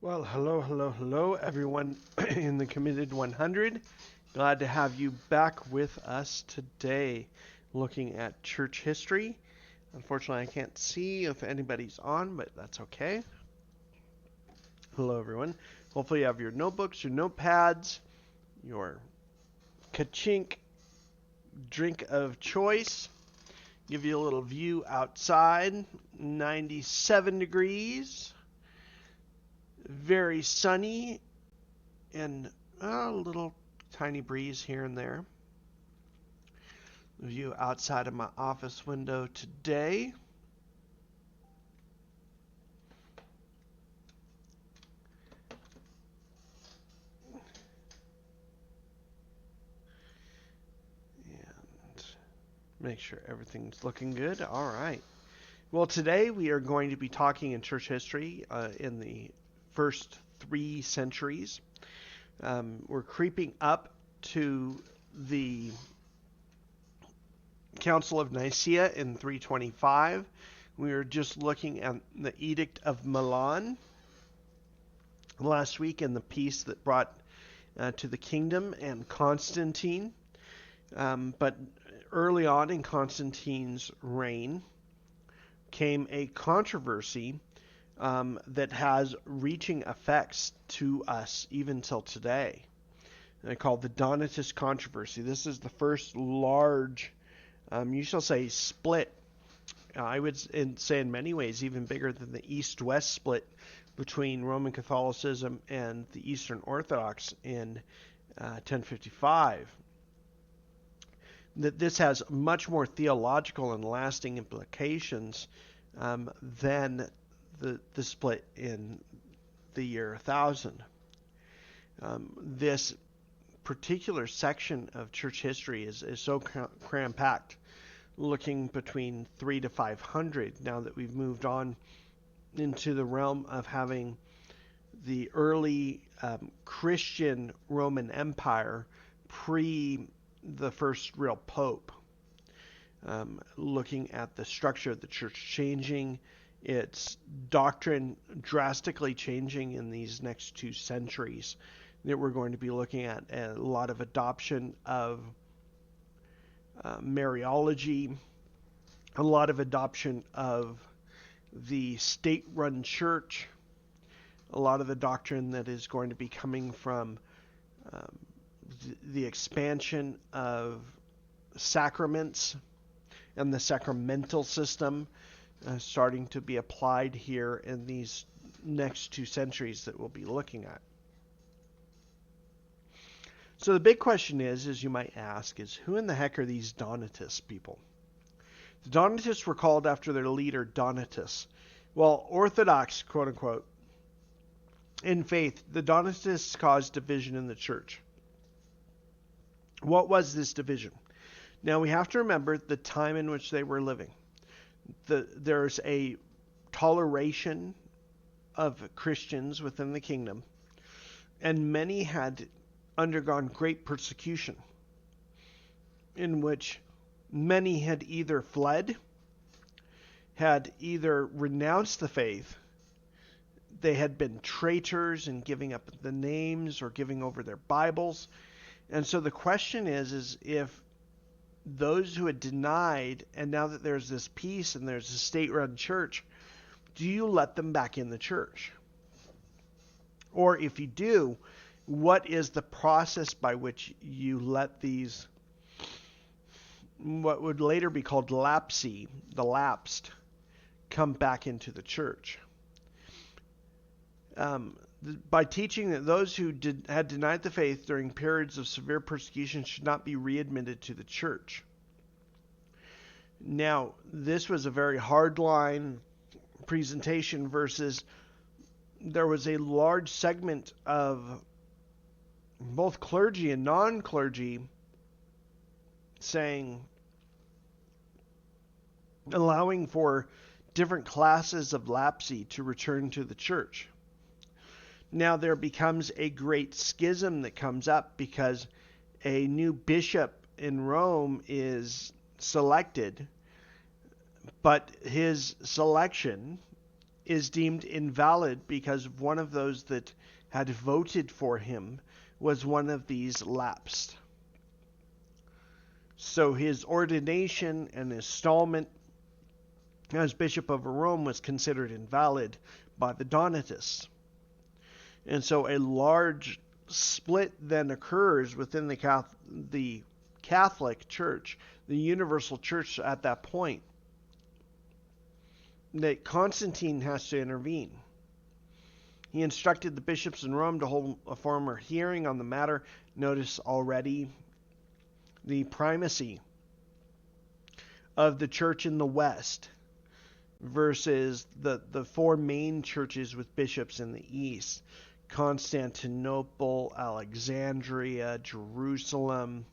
Well, hello, everyone in the Committed 100. Glad to have you back with us today, looking at church history. Unfortunately, I can't see if anybody's on, but that's okay. Hello, everyone. Hopefully, you have your notebooks, your notepads, your kachink drink of choice. Give you a little view outside. 97 degrees. Very sunny and a little tiny breeze here and there. The view outside of my office window today. And make sure everything's looking good. All right. Well, today we are going to be talking in church history in the first 3 centuries. We're creeping up to the Council of Nicaea in 325. We were just looking at the Edict of Milan last week and the peace that brought to the kingdom and Constantine. But early on in Constantine's reign came a controversy that has reaching effects to us even till today. Called the Donatist controversy. This is the first large, you shall say, split. I would say in many ways even bigger than the East-West split between Roman Catholicism and the Eastern Orthodox in 1055. That this has much more theological and lasting implications than the split in the year 1000. This particular section of church history is so cram-packed, looking between 3 to 500 now that we've moved on into the realm of having the early Christian Roman Empire pre the first real pope. Looking at the structure of the church changing, its doctrine drastically changing in these next 2 centuries. That we're going to be looking at a lot of adoption of Mariology, a lot of adoption of the state-run church, a lot of the doctrine that is going to be coming from the expansion of sacraments and the sacramental system starting to be applied here in these next 2 centuries that we'll be looking at. So the big question is, as you might ask, is who in the heck are these Donatist people? The Donatists were called after their leader, Donatus. Well, Orthodox, quote unquote, in faith, the Donatists caused division in the church. What was this division? Now we have to remember the time in which they were living. There's a toleration of Christians within the kingdom, and many had undergone great persecution, in which many had either fled, had either renounced the faith, they had been traitors in giving up the names or giving over their Bibles. And so the question is if those who had denied, and now that there's this peace and there's a state-run church, do you let them back in the church? Or if you do, what is the process by which you let these, what would later be called lapsi, the lapsed, come back into the church? By teaching that those who had denied the faith during periods of severe persecution should not be readmitted to the church. Now, this was a very hardline presentation versus there was a large segment of both clergy and non-clergy allowing for different classes of lapsi to return to the church. Now there becomes a great schism that comes up because a new bishop in Rome is selected, but his selection is deemed invalid because one of those that had voted for him was one of these lapsed. So his ordination and installment as Bishop of Rome was considered invalid by the Donatists. And so a large split then occurs within the Catholic Church, the universal church at that point, that Constantine has to intervene. He instructed the bishops in Rome to hold a formal hearing on the matter. Notice already the primacy of the church in the West versus the four main churches with bishops in the East: Constantinople, Alexandria, Jerusalem.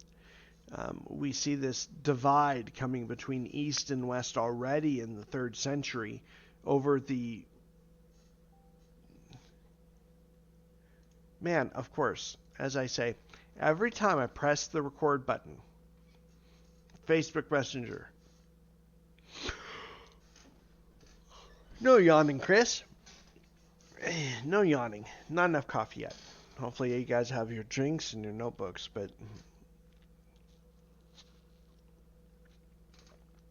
We see this divide coming between East and West already in the 3rd century over the... Man, of course, as I say, every time I press the record button, Facebook Messenger. No yawning, Chris. No yawning. Not enough coffee yet. Hopefully you guys have your drinks and your notebooks, but...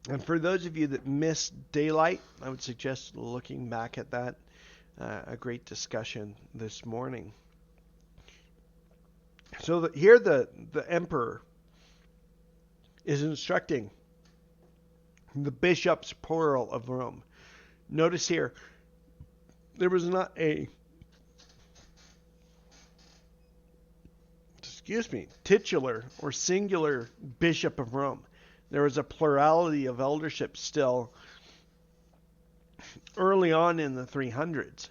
And for those of you that missed daylight, I would suggest looking back at that. A great discussion this morning. So here the emperor is instructing the bishops, plural, of Rome. Notice here, there was not a, titular or singular bishop of Rome. There was a plurality of eldership still early on in the 300s,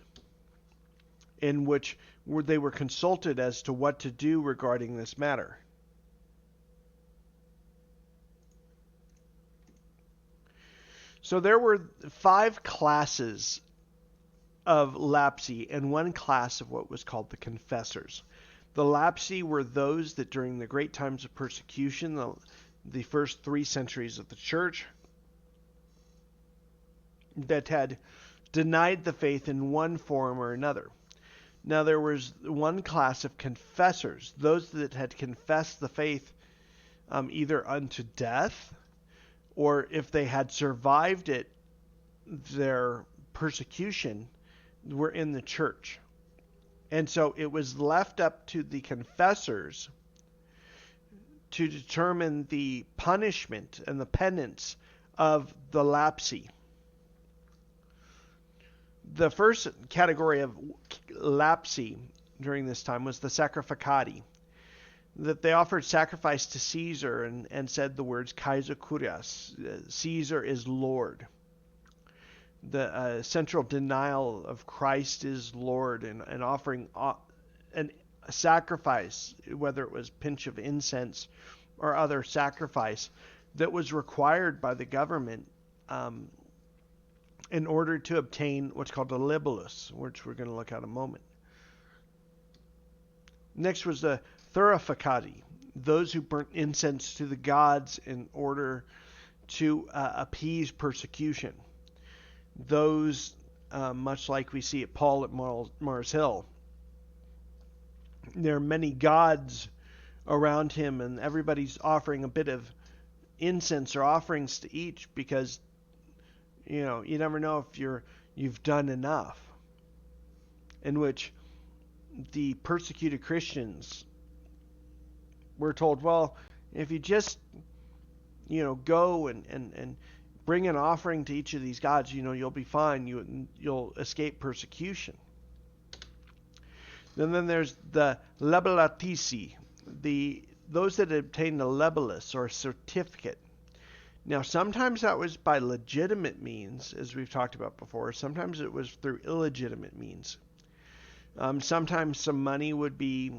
in which they were consulted as to what to do regarding this matter. So there were 5 classes of lapsi and 1 class of what was called the confessors. The lapsi were those that during the great times of persecution, the first 3 centuries of the church, that had denied the faith in one form or another. Now there was 1 class of confessors, those that had confessed the faith either unto death, or if they had survived it, their persecution, were in the church. And so it was left up to the confessors to determine the punishment and the penance of the lapsi. The first category of lapsi during this time was the sacrificati, that they offered sacrifice to Caesar and said the words Kaiser Kurios, Caesar is Lord. The central denial of Christ is Lord, and offering a sacrifice, whether it was pinch of incense or other sacrifice, that was required by the government in order to obtain what's called a libellus, which we're going to look at in a moment. Next was the thurificati, those who burnt incense to the gods in order to appease persecution. Those, much like we see at Paul at Mars Hill, there are many gods around him, and everybody's offering a bit of incense or offerings to each, because you never know if you've done enough. In which the persecuted Christians were told, well, if you just go and bring an offering to each of these gods, you'll be fine. You'll escape persecution. And then there's the libellatici, those that obtained a libellus or a certificate. Now, sometimes that was by legitimate means, as we've talked about before. Sometimes it was through illegitimate means. Sometimes some money would be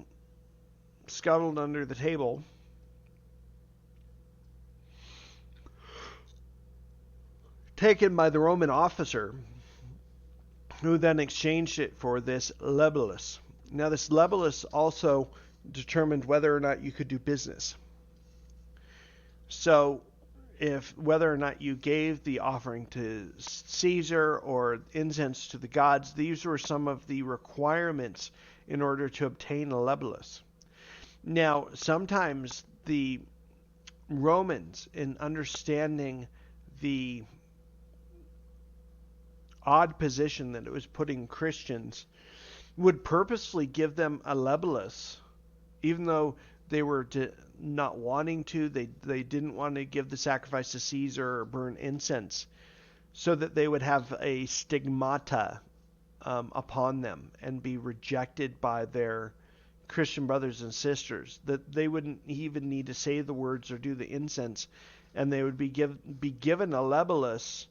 scuttled under the table, taken by the Roman officer, who then exchanged it for this libellus. Now, this libellus also determined whether or not you could do business. So, if whether or not you gave the offering to Caesar or incense to the gods, these were some of the requirements in order to obtain a lebulus. Now, sometimes the Romans, in understanding the odd position that it was putting Christians, would purposely give them a lebulus, even though they were not wanting to. They didn't want to give the sacrifice to Caesar or burn incense, so that they would have a stigmata upon them and be rejected by their Christian brothers and sisters, that they wouldn't even need to say the words or do the incense, and they would be given a lebulus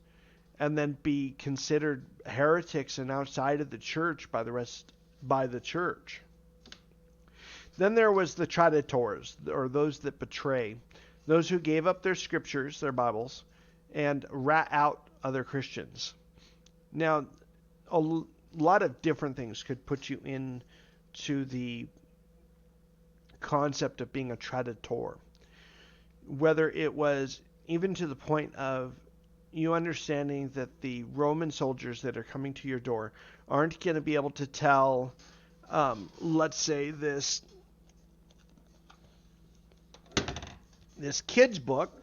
and then be considered heretics and outside of the church by the church. Then there was the traditores, or those that betray, those who gave up their scriptures, their Bibles, and rat out other Christians. Now, a lot of different things could put you into the concept of being a traditor. Whether it was even to the point of you understanding that the Roman soldiers that are coming to your door aren't going to be able to tell, let's say, this kid's book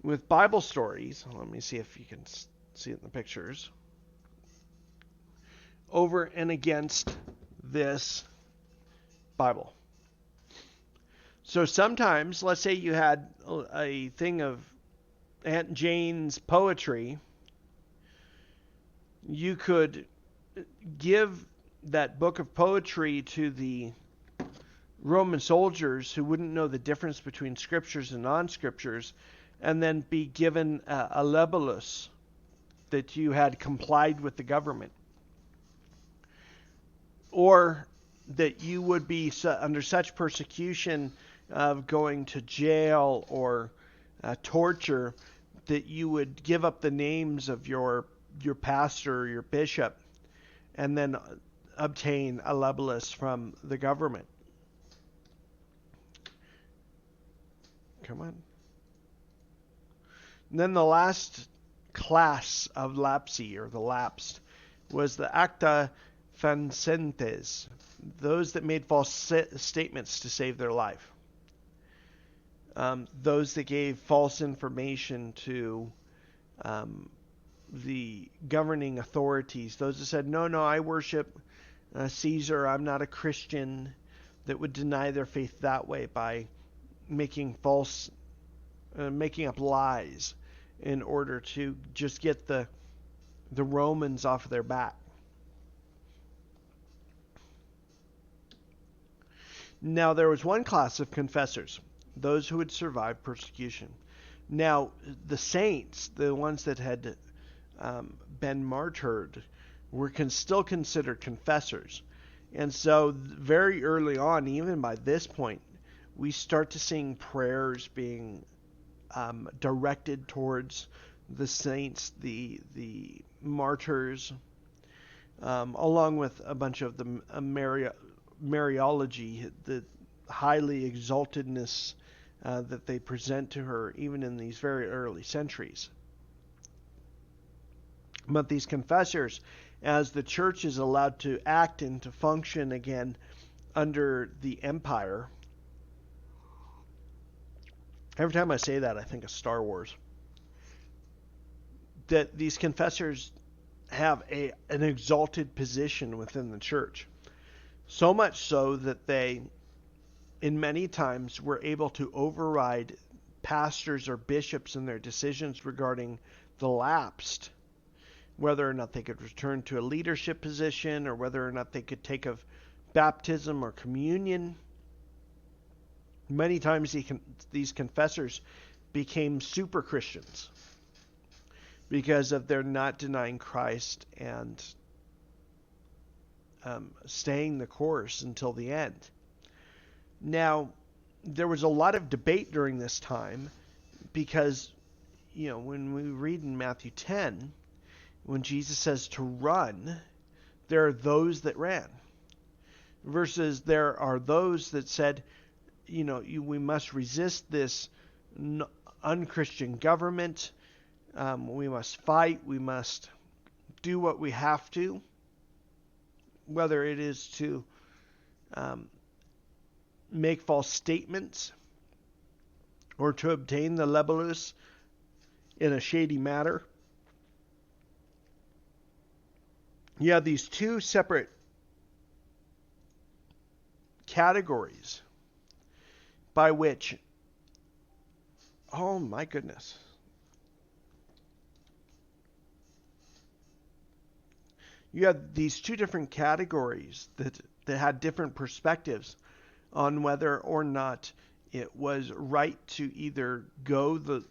with Bible stories. Let me see if you can see it in the pictures. Over and against this Bible. So sometimes, let's say you had a thing of Aunt Jane's poetry, you could give that book of poetry to the Roman soldiers who wouldn't know the difference between scriptures and non-scriptures, and then be given a lebulus that you had complied with the government. Or that you would be under such persecution of going to jail or torture that you would give up the names of your pastor or your bishop and then obtain a lebulus from the government. Come on. And then the last class of lapsi, or the lapsed, was the acta fancentes, those that made false statements to save their life. Those that gave false information to the governing authorities. Those that said, no, I worship Caesar, I'm not a Christian, that would deny their faith that way by making up lies in order to just get the Romans off of their back. Now, there was one class of confessors, those who had survived persecution. Now, the saints, the ones that had been martyred, were still considered confessors. And so very early on, even by this point, we start to seeing prayers being directed towards the saints, the martyrs, along with a bunch of the Mariology, the highly exaltedness that they present to her, even in these very early centuries. But these confessors, as the church is allowed to act and to function again under the empire, every time I say that, I think of Star Wars, that these confessors have an exalted position within the church. So much so that they, in many times, were able to override pastors or bishops in their decisions regarding the lapsed, whether or not they could return to a leadership position or whether or not they could take of baptism or communion. Many times these confessors became super Christians because of their not denying Christ and staying the course until the end. Now, there was a lot of debate during this time because, when we read in Matthew 10, when Jesus says to run, there are those that ran, versus there are those that said, we must resist this unchristian government. We must fight. We must do what we have to, whether it is to make false statements or to obtain the lebulus in a shady manner. You have these two separate categories by which, oh my goodness, you have these two different categories that had different perspectives on whether or not it was right to either go the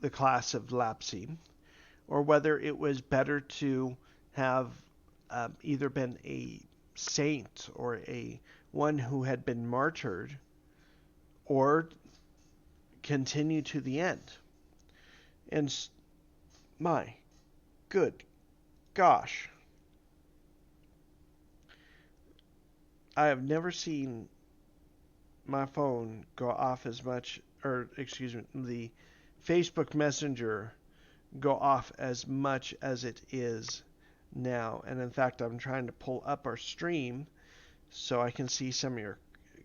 class of lapsing, or whether it was better to have either been a saint or a one who had been martyred, or continue to the end. And my good gosh, I have never seen my phone go off as much, or excuse me, the Facebook Messenger go off as much as it is now. And in fact, I'm trying to pull up our stream so I can see some of your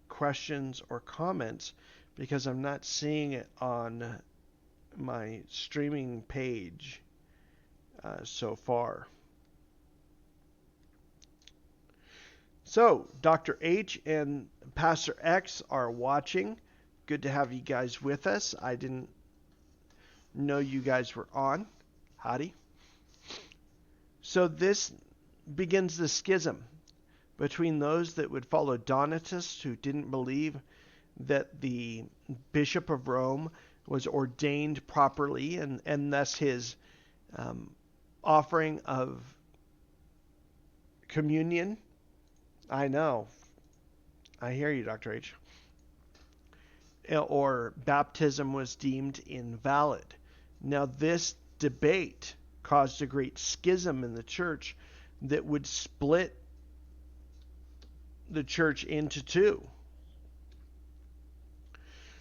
questions or comments, because I'm not seeing it on my streaming page so far. So, Dr. H and Pastor X are watching. Good to have you guys with us. I didn't know you guys were on. Howdy. So this begins the schism between those that would follow Donatists, who didn't believe that the Bishop of Rome was ordained properly, and thus his offering of communion. I know. I hear you, Dr. H. Or baptism was deemed invalid. Now, this debate caused a great schism in the church that would split the church into two.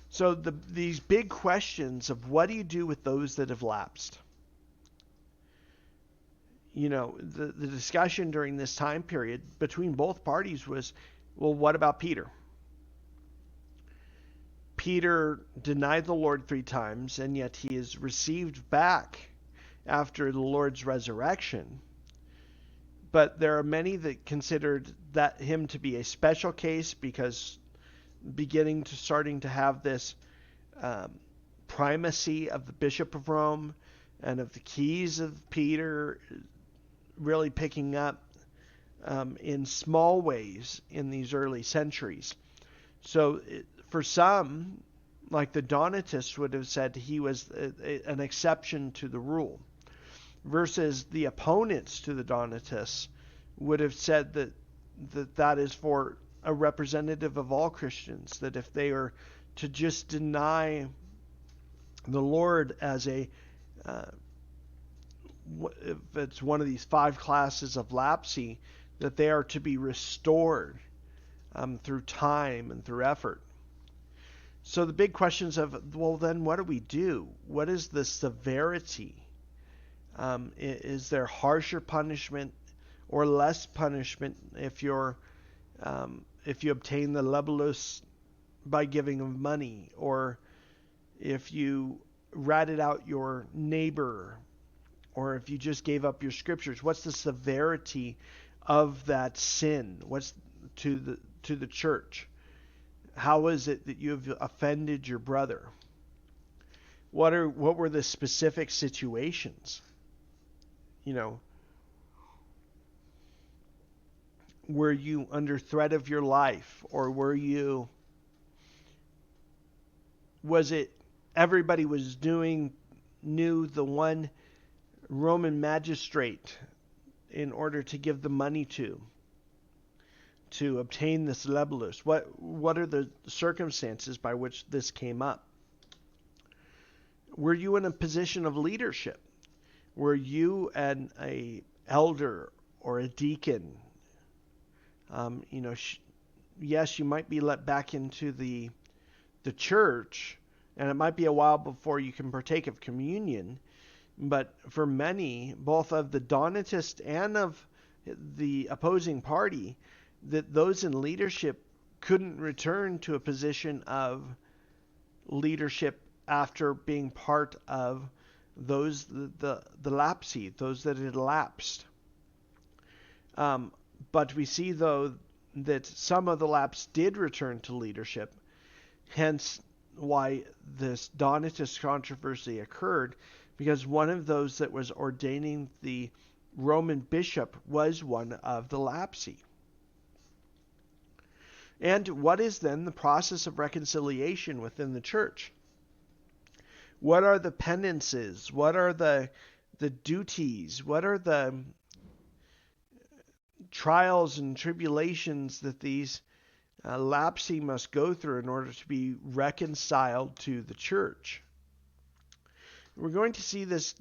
So these big questions of what do you do with those that have lapsed? You know, the discussion during this time period between both parties was, well, what about Peter? Peter denied the Lord 3 times, and yet he is received back after the Lord's resurrection. But there are many that considered that him to be a special case, because starting to have this primacy of the Bishop of Rome and of the keys of Peter really picking up in small ways in these early centuries. So for some, like the Donatists would have said, he was an exception to the rule, versus the opponents to the Donatists would have said that is for a representative of all Christians, that if they are to just deny the Lord as if it's one of these 5 classes of lapsy, that they are to be restored through time and through effort. So the big questions of, well, then what do we do? What is the severity? Is there harsher punishment or less punishment if you obtain the lebulus by giving of money, or if you ratted out your neighbor, or if you just gave up your scriptures? What's the severity of that sin? What's to the church? How is it that you have offended your brother? What were the specific situations? You know, were you under threat of your life, or was it everybody was knew the one Roman magistrate in order to give the money to obtain this lebulus? What are the circumstances by which this came up? Were you in a position of leadership? Were you an elder or a deacon? Yes, you might be let back into the church And it might be a while before you can partake of communion, but for many, both of the Donatist and of the opposing party, that those in leadership couldn't return to a position of leadership after being part of those the lapsi, those that had lapsed. But we see though that some of the lapsed did return to leadership, hence why this Donatist controversy occurred, because one of those that was ordaining the Roman bishop was one of the lapsi. And what is then the process of reconciliation within the church? What are the penances? What are the duties? What are the trials and tribulations that these lapsi must go through in order to be reconciled to the church? We're going to see this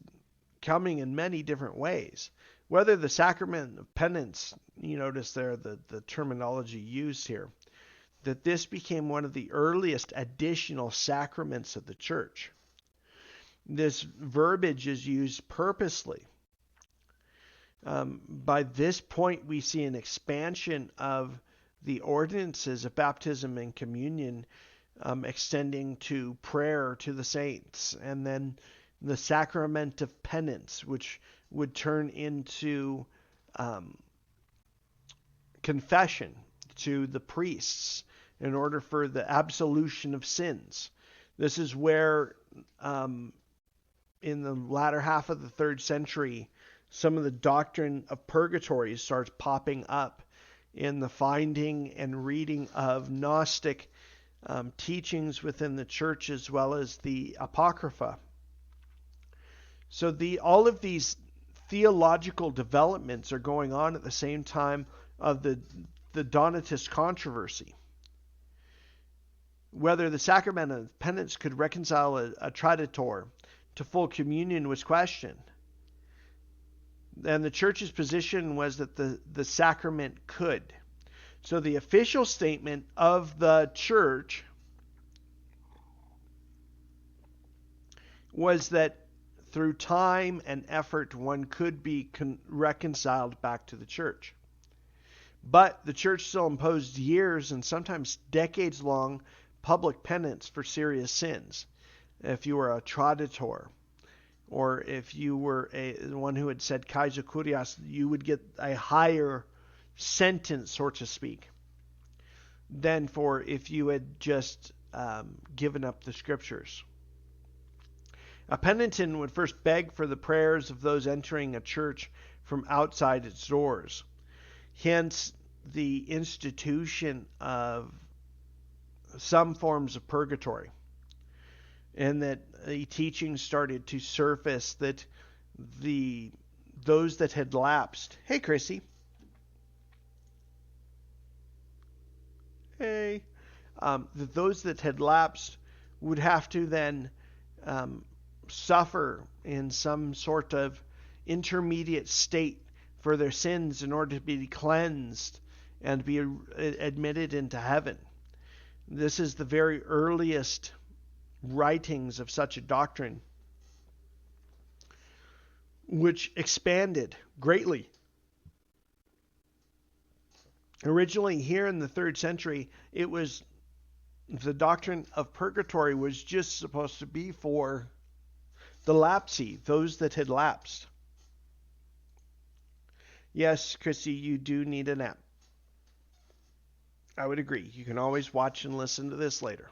coming in many different ways. Whether the sacrament of penance, you notice there the terminology used here, that this became one of the earliest additional sacraments of the church. This verbiage is used purposely. By this point, we see an expansion of the ordinances of baptism and communion, extending to prayer to the saints, and then the sacrament of penance, which would turn into confession to the priests in order for the absolution of sins. This is where, in the latter half of the 3rd century, some of the doctrine of purgatory starts popping up in the finding and reading of Gnostic teachings within the church, as well as the Apocrypha. So all of these theological developments are going on at the same time of the Donatist controversy. Whether the sacrament of penance could reconcile a traditor to full communion was questioned. And the church's position was that the sacrament could. So the official statement of the church was that through time and effort, one could be reconciled back to the church. But the church still imposed years and sometimes decades-long public penance for serious sins. If you were a traditor, or if you were one who had said Kaiser Kurios, you would get a higher sentence, so to speak, than for if you had just given up the scriptures. A penitent would first beg for the prayers of those entering a church from outside its doors. Hence, the institution of some forms of purgatory. And that the teaching started to surface that those that had lapsed. Hey, Chrissy. Hey. That those that had lapsed would have to then suffer in some sort of intermediate state for their sins in order to be cleansed and be admitted into heaven. This is the very earliest writings of such a doctrine, which expanded greatly. Originally, here in the 3rd century, it was the doctrine of purgatory was just supposed to be for the lapsi, those that had lapsed. Yes, Chrissy, you do need a nap. I would agree. You can always watch and listen to this later.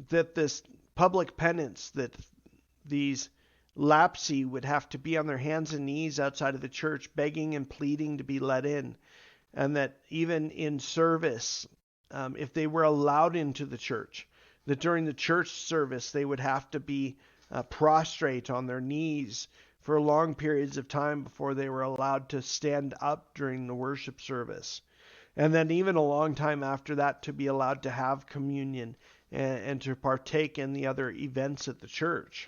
That this public penance, that these lapsi would have to be on their hands and knees outside of the church, begging and pleading to be let in, and that even in service, if they were allowed into the church, that during the church service they would have to be prostrate on their knees for long periods of time before they were allowed to stand up during the worship service. And then even a long time after that to be allowed to have communion and to partake in the other events at the church.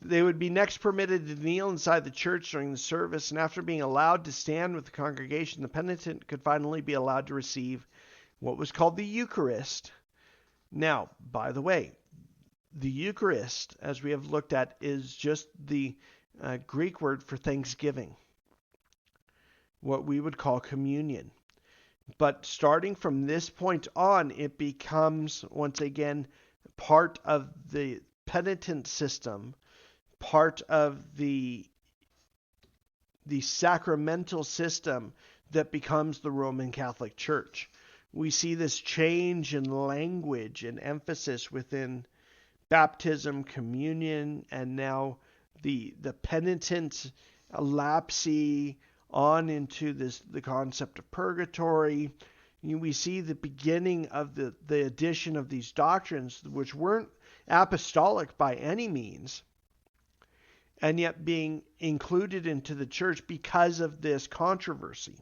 They would be next permitted to kneel inside the church during the service, and after being allowed to stand with the congregation, the penitent could finally be allowed to receive what was called the Eucharist. Now, by the way, the Eucharist, as we have looked at, is just the Greek word for thanksgiving, what we would call communion. But starting from this point on, it becomes, once again, part of the penitent system, part of the sacramental system that becomes the Roman Catholic Church. We see this change in language and emphasis within baptism, communion, and now the penitent lapse on into the concept of purgatory. We see the beginning of the addition of these doctrines, which weren't apostolic by any means, and yet being included into the church because of this controversy.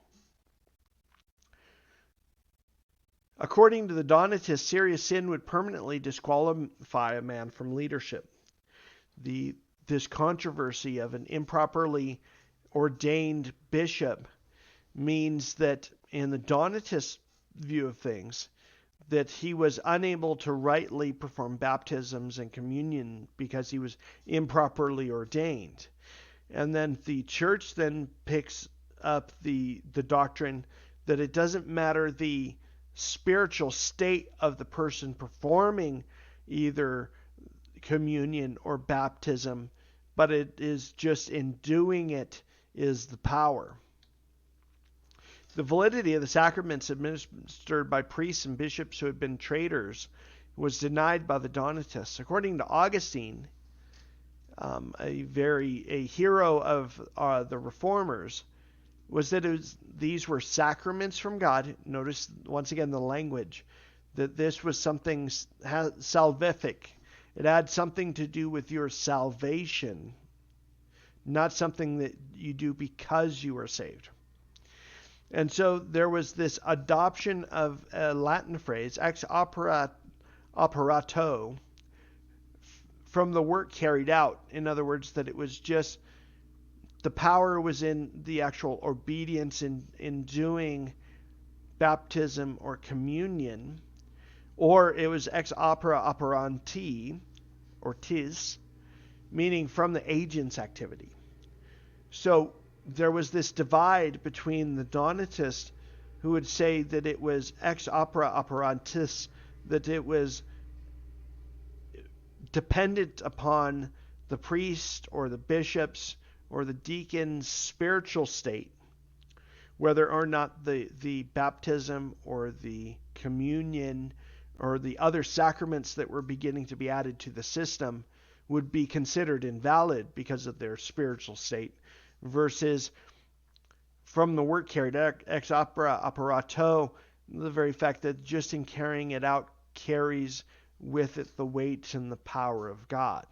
According to the Donatists, serious sin would permanently disqualify a man from leadership. This controversy of an improperly ordained bishop means that in the Donatist view of things, that he was unable to rightly perform baptisms and communion because he was improperly ordained. And then the church then picks up the doctrine that it doesn't matter the spiritual state of the person performing either communion or baptism, but it is just in doing it is the power. The validity of the sacraments administered by priests and bishops who had been traitors was denied by the Donatists. According to Augustine, a hero of the Reformers, was that these were sacraments from God. Notice once again the language, that this was something salvific. It had something to do with your salvation, not something that you do because you are saved. And so there was this adoption of a Latin phrase, ex operato, from the work carried out. In other words, that it was just the power was in the actual obedience in doing baptism or communion, or it was ex opere operanti, or tis, meaning from the agent's activity. So there was this divide between the Donatists, who would say that it was ex opere operantis, that it was dependent upon the priest or the bishops or the deacon's spiritual state, whether or not the baptism or the communion or the other sacraments that were beginning to be added to the system would be considered invalid because of their spiritual state, versus from the work carried ex opere operato, the very fact that just in carrying it out carries with it the weight and the power of God.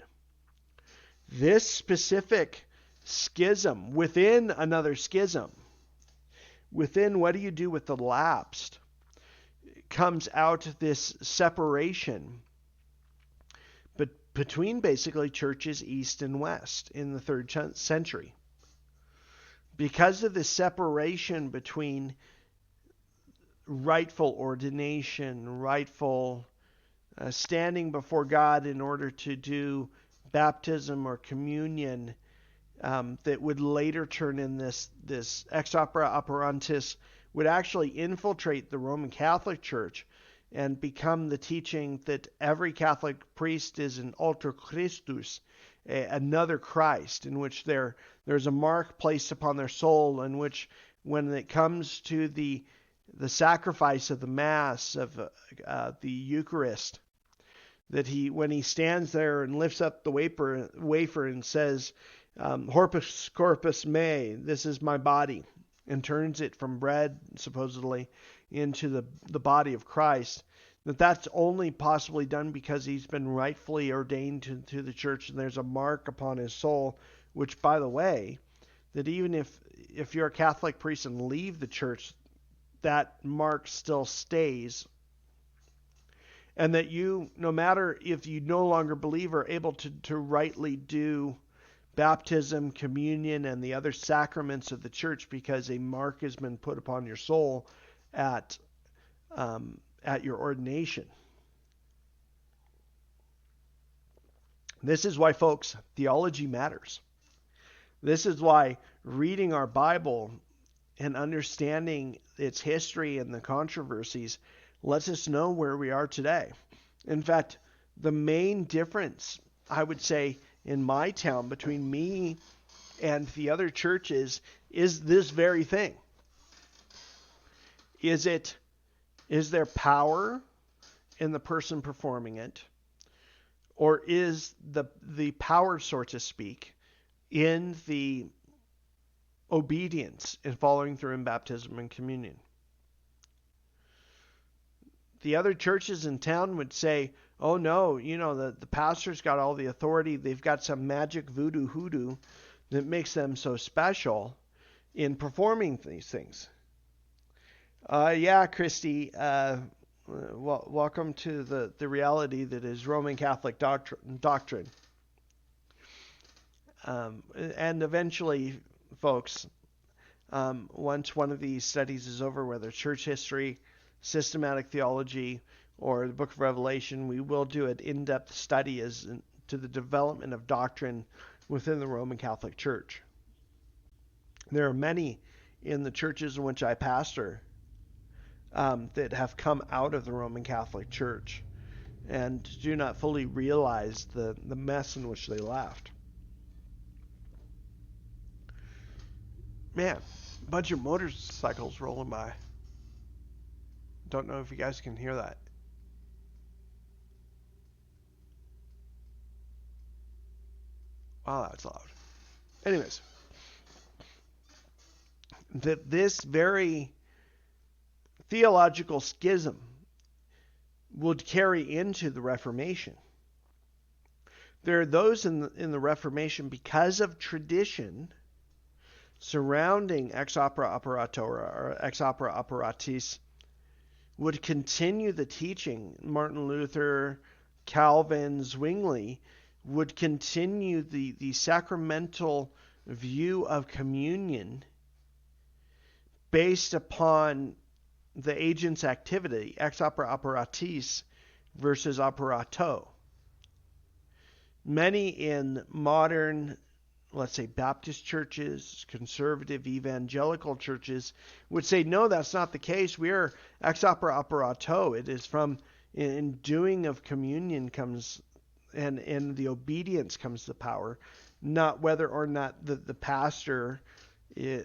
This specific schism within another schism, within what do you do with the lapsed, comes out this separation between basically churches east and west in the 3rd century. Because of the separation between rightful ordination, rightful standing before God in order to do baptism or communion, that would later turn in this ex opere operantis, would actually infiltrate the Roman Catholic Church and become the teaching that every Catholic priest is an alter Christus, another Christ, in which there's a mark placed upon their soul, in which when it comes to the sacrifice of the Mass, of the Eucharist, that when he stands there and lifts up the wafer and says, Horpus corpus mei, this is my body, and turns it from bread, supposedly, into the body of Christ, that's only possibly done because he's been rightfully ordained to the church, and there's a mark upon his soul, which, by the way, that even if you're a Catholic priest and leave the church, that mark still stays. And that you, no matter if you no longer believe, are able to rightly do baptism, communion, and the other sacraments of the church because a mark has been put upon your soul at your ordination. This is why, folks, theology matters. This is why reading our Bible and understanding its history and the controversies lets us know where we are today. In fact, the main difference, I would say, in my town between me and the other churches is this very thing. Is there power in the person performing it? Or is the power, so to speak, in the obedience in following through in baptism and communion? The other churches in town would say, oh no, the pastor's got all the authority. They've got some magic voodoo hoodoo that makes them so special in performing these things. Yeah, Christy, welcome to the reality that is Roman Catholic doctrine. And eventually, folks, once one of these studies is over, whether church history, systematic theology, or the book of Revelation, we will do an in-depth study as to the development of doctrine within the Roman Catholic Church. There are many in the churches in which I pastor that have come out of the Roman Catholic Church and do not fully realize the mess in which they left. Man, a bunch of motorcycles rolling by. Don't know if you guys can hear that. Wow, that's loud. Anyways, this very theological schism would carry into the Reformation. There are those in the Reformation, because of tradition surrounding ex opera operatora or ex opera operatis, would continue the teaching. Martin Luther, Calvin, Zwingli would continue the sacramental view of communion based upon the agent's activity, ex opera operatis versus operato. Many in modern, let's say, Baptist churches, conservative evangelical churches would say, no, that's not the case. We are ex opera operato. It is from in doing of communion comes, and in the obedience comes the power, not whether or not the pastor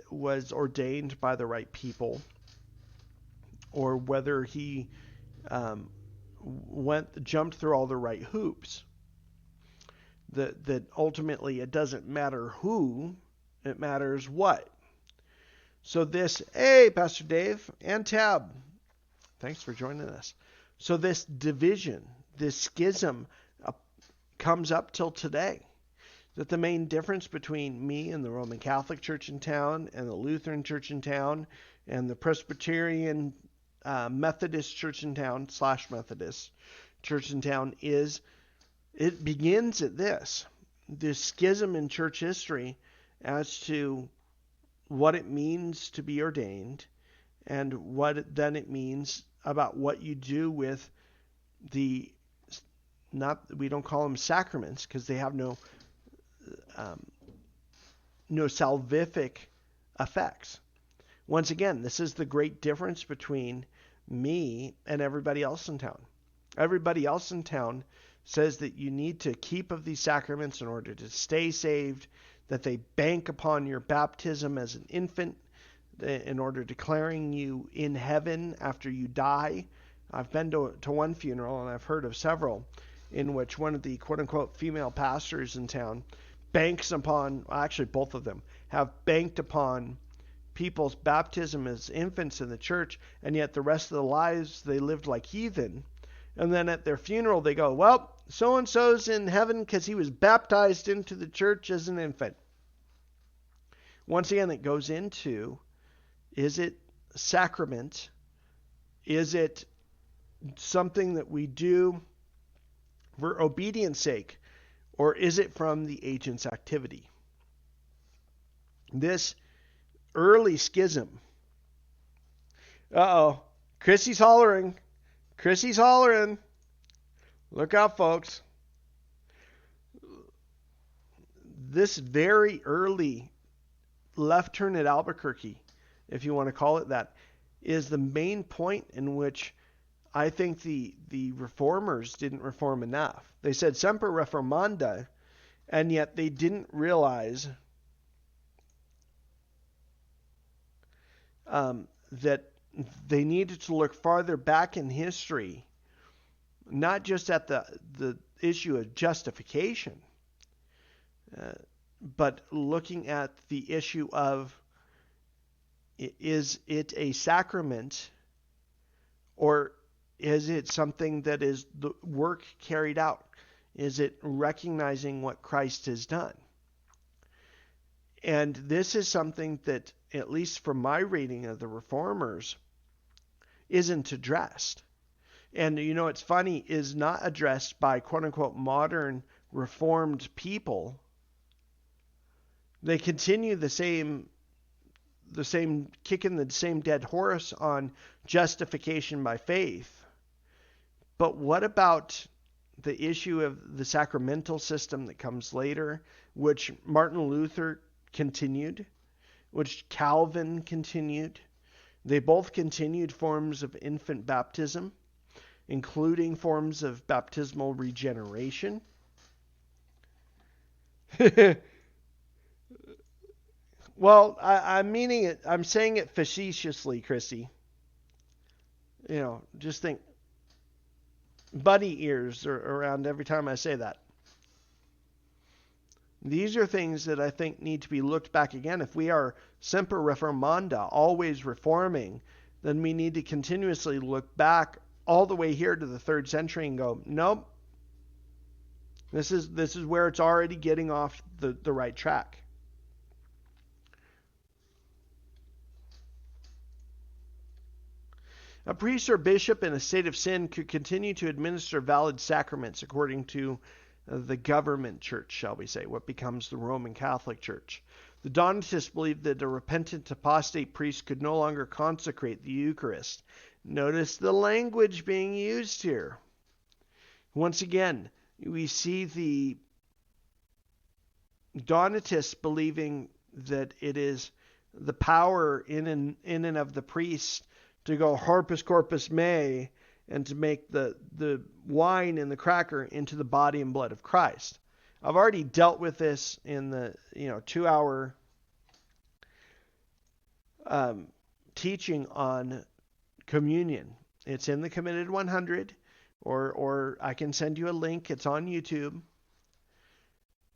was ordained by the right people, or whether he jumped through all the right hoops. That ultimately it doesn't matter who, it matters what. So hey, Pastor Dave and Tab, thanks for joining us. So this division, this schism comes up till today. That the main difference between me and the Roman Catholic Church in town and the Lutheran Church in town and the Presbyterian Methodist Church in town / Methodist Church in town is, it begins at this schism in church history as to what it means to be ordained and what then it means about what you do with we don't call them sacraments because they have no salvific effects. Once again, this is the great difference between me and everybody else in town. Everybody else in town says that you need to keep of these sacraments in order to stay saved, that they bank upon your baptism as an infant in order declaring you in heaven after you die. I've been to one funeral, and I've heard of several, in which one of the quote-unquote female pastors in town banks upon, actually both of them, have banked upon people's baptism as infants in the church, and yet the rest of their lives they lived like heathen. And then at their funeral they go, well, so-and-so's in heaven because he was baptized into the church as an infant. Once again, it goes into, is it sacrament? Is it something that we do for obedience sake, or is it from the agent's activity? This early schism. Uh-oh. Chrissy's hollering. Chrissy's hollering. Look out, folks. This very early left turn at Albuquerque, if you want to call it that, is the main point in which I think the reformers didn't reform enough. They said semper reformanda, and yet they didn't realize that they needed to look farther back in history, not just at the issue of justification, but looking at the issue of, is it a sacrament, or is it something that is the work carried out? Is it recognizing what Christ has done? And this is something that, at least from my reading of the reformers, isn't addressed. And it's funny, is not addressed by quote unquote modern reformed people. They continue the same kicking the same dead horse on justification by faith. But what about the issue of the sacramental system that comes later, which Martin Luther continued, which Calvin continued? They both continued forms of infant baptism, including forms of baptismal regeneration. Well, I'm meaning it. I'm saying it facetiously, Chrissy. Just think, bunny ears are around every time I say that. These are things that I think need to be looked back again. If we are semper reformanda, always reforming, then we need to continuously look back all the way here to the 3rd century and go, nope, this is where it's already getting off the right track. A priest or bishop in a state of sin could continue to administer valid sacraments according to the government church, shall we say, what becomes the Roman Catholic Church. The Donatists believed that a repentant apostate priest could no longer consecrate the Eucharist. Notice the language being used here. Once again, we see the Donatists believing that it is the power in and of the priest to go Harpus Corpus Mei and to make the wine and the cracker into the body and blood of Christ. I've already dealt with this in the 2-hour teaching on communion. It's in the Committed 100, or I can send you a link. It's on YouTube.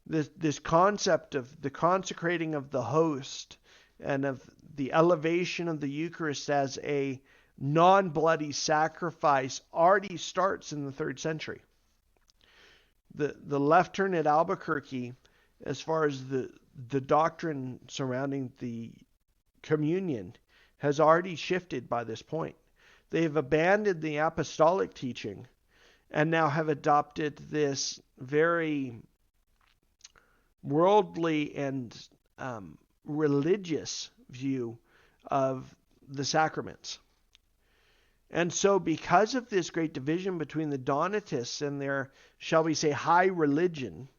This concept of the consecrating of the host and of the elevation of the Eucharist as a non-bloody sacrifice already starts in the 3rd century. The left turn at Albuquerque, as far as the doctrine surrounding the communion, has already shifted by this point. They have abandoned the apostolic teaching and now have adopted this very worldly and religious view of the sacraments. And so because of this great division between the Donatists and their, shall we say, high religion,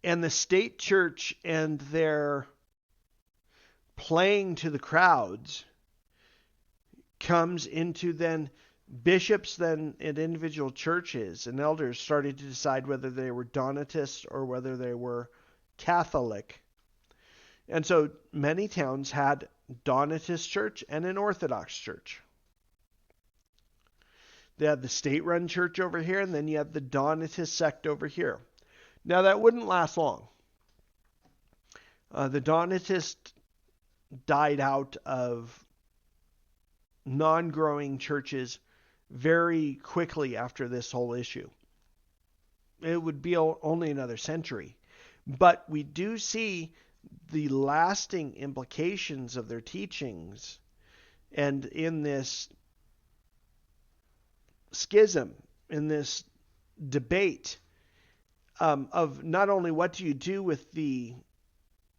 and the state church and their playing to the crowds, comes into then bishops then at individual churches and elders started to decide whether they were Donatists or whether they were Catholic. And so many towns had Donatist church and an Orthodox church. They had the state-run church over here, and then you have the Donatist sect over here. Now, that wouldn't last long. The Donatists died out of non-growing churches very quickly after this whole issue. It would be only another century. But we do see the lasting implications of their teachings. And in this schism, in this debate of not only what do you do with the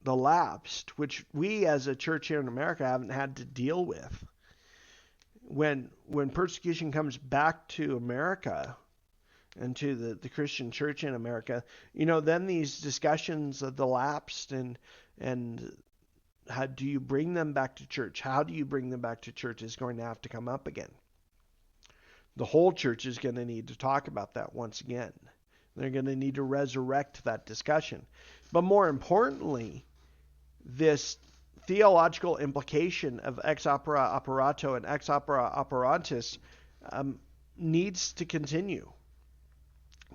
lapsed, which we as a church here in America haven't had to deal with. When persecution comes back to America and to the Christian church in America, then these discussions of the lapsed and how do you bring them back to church? How do you bring them back to church is going to have to come up again. The whole church is going to need to talk about that once again. They're going to need to resurrect that discussion. But more importantly, this theological implication of ex opere operato and ex opere operantis needs to continue.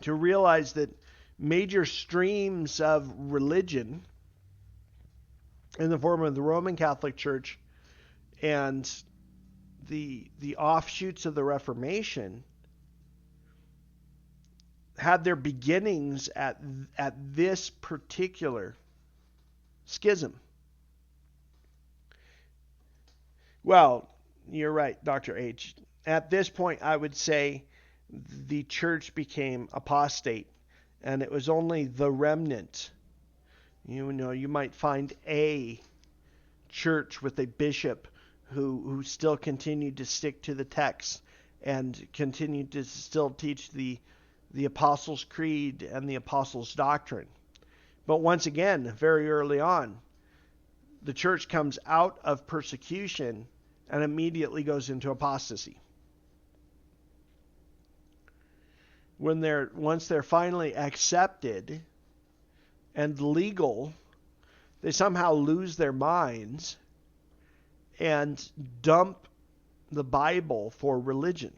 To realize that major streams of religion in the form of the Roman Catholic Church and the offshoots of the Reformation had their beginnings at this particular schism. Well, you're right, Dr. H. At this point, I would say the church became apostate, and it was only the remnant. You might find a church with a bishop who still continued to stick to the text and continued to still teach the Apostles' Creed and the Apostles' Doctrine. But once again, very early on, the church comes out of persecution and immediately goes into apostasy. Once they're finally accepted and legal, they somehow lose their minds and dump the Bible for religion.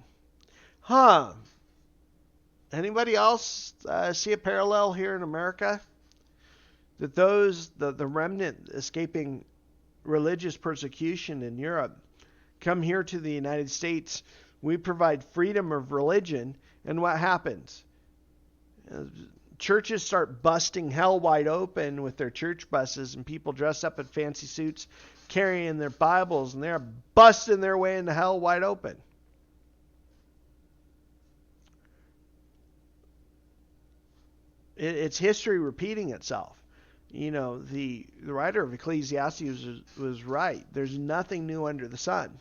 Anybody else see a parallel here in America? That the remnant escaping religious persecution in Europe come here to the United States. We provide freedom of religion, and what happens? Churches start busting hell wide open with their church buses, and people dressed up in fancy suits carrying their Bibles, and they're busting their way into hell wide open. It's history repeating itself. The writer of Ecclesiastes was right. There's nothing new under the sun.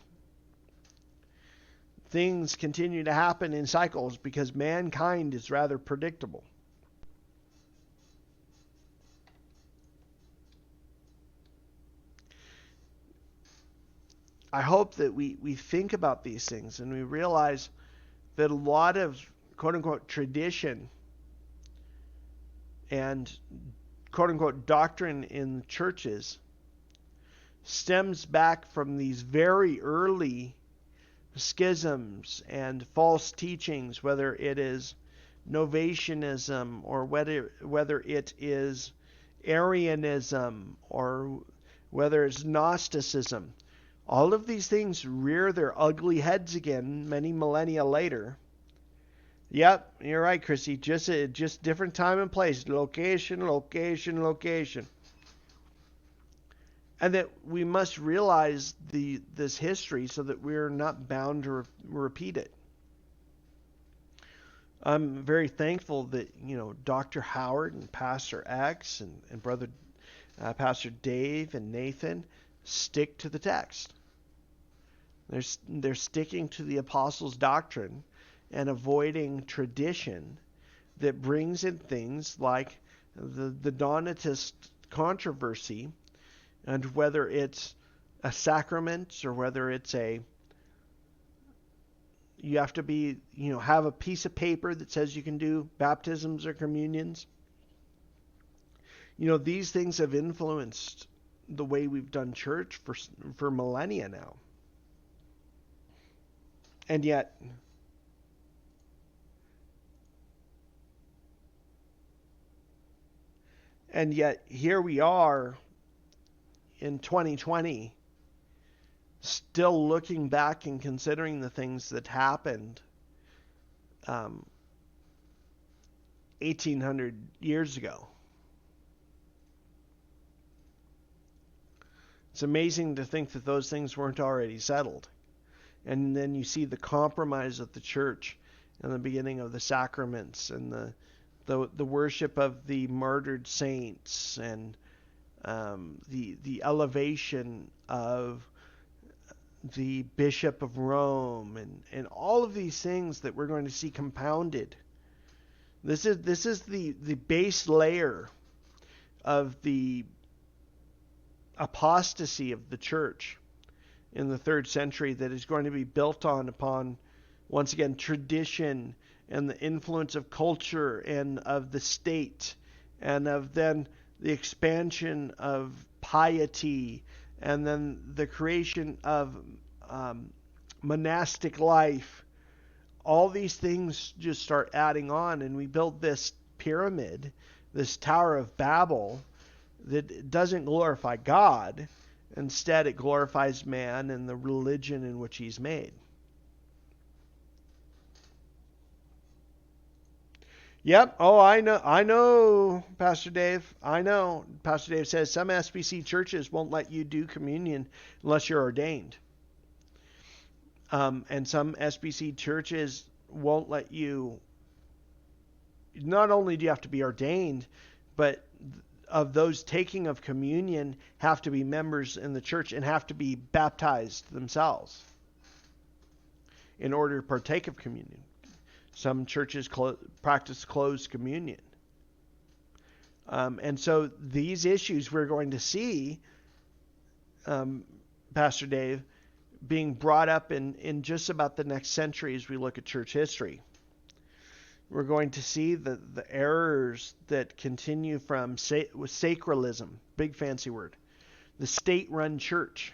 Things continue to happen in cycles because mankind is rather predictable. I hope that we think about these things and we realize that a lot of quote-unquote tradition and quote-unquote doctrine in churches stems back from these very early schisms and false teachings, whether it is Novatianism or whether it is Arianism or whether it's Gnosticism. All of these things rear their ugly heads again many millennia later. Yep, you're right, Chrissy. Just different time and place. Location. And that we must realize this history so that we're not bound to repeat it. I'm very thankful that, Dr. Howard and Pastor X and Brother Pastor Dave and Nathan stick to the text. They're sticking to the Apostles' doctrine and avoiding tradition that brings in things like the Donatist controversy, and whether it's a sacrament or whether it's you have to be, have a piece of paper that says you can do baptisms or communions. These things have influenced the way we've done church for millennia now. And yet here we are in 2020, still looking back and considering the things that happened 1800 years ago. It's amazing to think that those things weren't already settled. And then you see the compromise of the church and the beginning of the sacraments, and the worship of the martyred saints, and the elevation of the Bishop of Rome, and all of these things that we're going to see compounded. This is the base layer of the apostasy of the church in the 3rd century that is going to be built upon, once again, tradition and the influence of culture and of the state, and of then the expansion of piety, and then the creation of monastic life. All these things just start adding on, and we build this pyramid, this Tower of Babel, that doesn't glorify God. Instead, it glorifies man and the religion in which he's made. Yep. Oh, I know, Pastor Dave. I know. Pastor Dave says some SBC churches won't let you do communion unless you're ordained. And some SBC churches won't let you. Not only do you have to be ordained, but of those taking of communion have to be members in the church and have to be baptized themselves in order to partake of communion. Some churches practice closed communion. And so these issues we're going to see, Pastor Dave, being brought up in just about the next century as we look at church history. We're going to see the errors that continue from sacralism, big fancy word, the state-run church,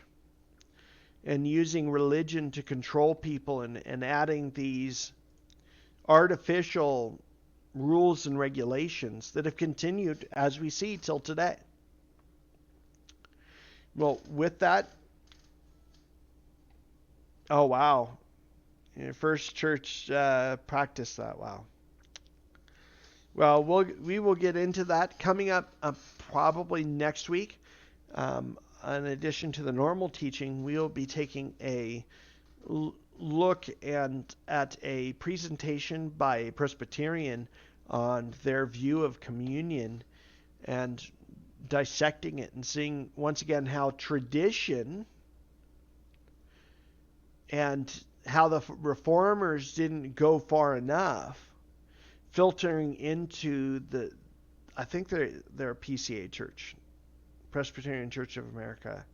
and using religion to control people, and adding these artificial rules and regulations that have continued, as we see, till today. Well, with that, oh wow, First Church practiced that. Wow. Well, we will get into that coming up probably next week. In addition to the normal teaching, we will be taking a look at a presentation by a Presbyterian on their view of communion, and dissecting it and seeing once again how tradition and how the reformers didn't go far enough, filtering into I think they're a PCA church, Presbyterian Church of America,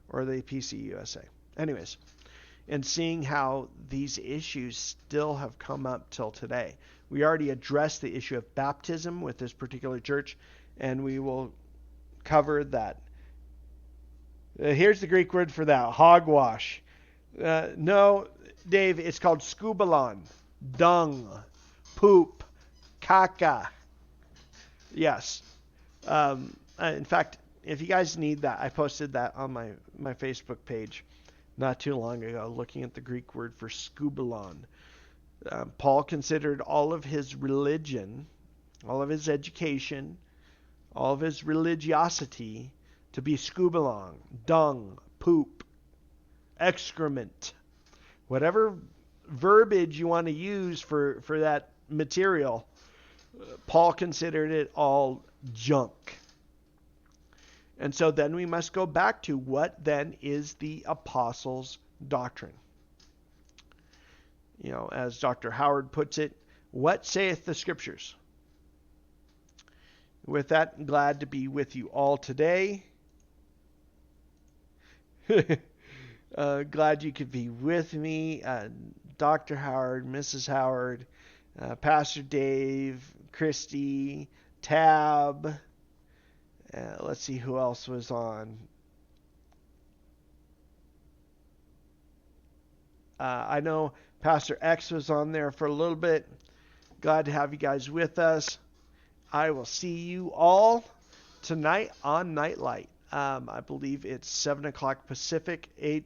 or the PCUSA. Anyways, and seeing how these issues still have come up till today. We already addressed the issue of baptism with this particular church, and we will cover that. Here's the Greek word for that: hogwash. No, Dave, it's called skubalon, dung, poop, caca. Yes. In fact, if you guys need that, I posted that on my Facebook page not too long ago, looking at the Greek word for skubalon. Paul considered all of his religion, all of his education, all of his religiosity to be skubalon, dung, poop, excrement. Whatever verbiage you want to use for that material, Paul considered it all junk. And so then we must go back to what then is the apostles' doctrine. You know, as Dr. Howard puts it, what saith the Scriptures? With that, I'm glad to be with you all today. Glad you could be with me. Dr. Howard, Mrs. Howard, Pastor Dave, Christy, Tab. Let's see who else was on. I know Pastor X was on there for a little bit. Glad to have you guys with us. I will see you all tonight on Nightlight. I believe it's 7 o'clock Pacific, 8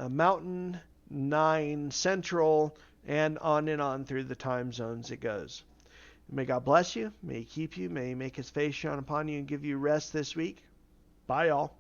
Mountain, 9 Central, and on through the time zones it goes. May God bless you. May He keep you. May He make His face shine upon you and give you rest this week. Bye, y'all.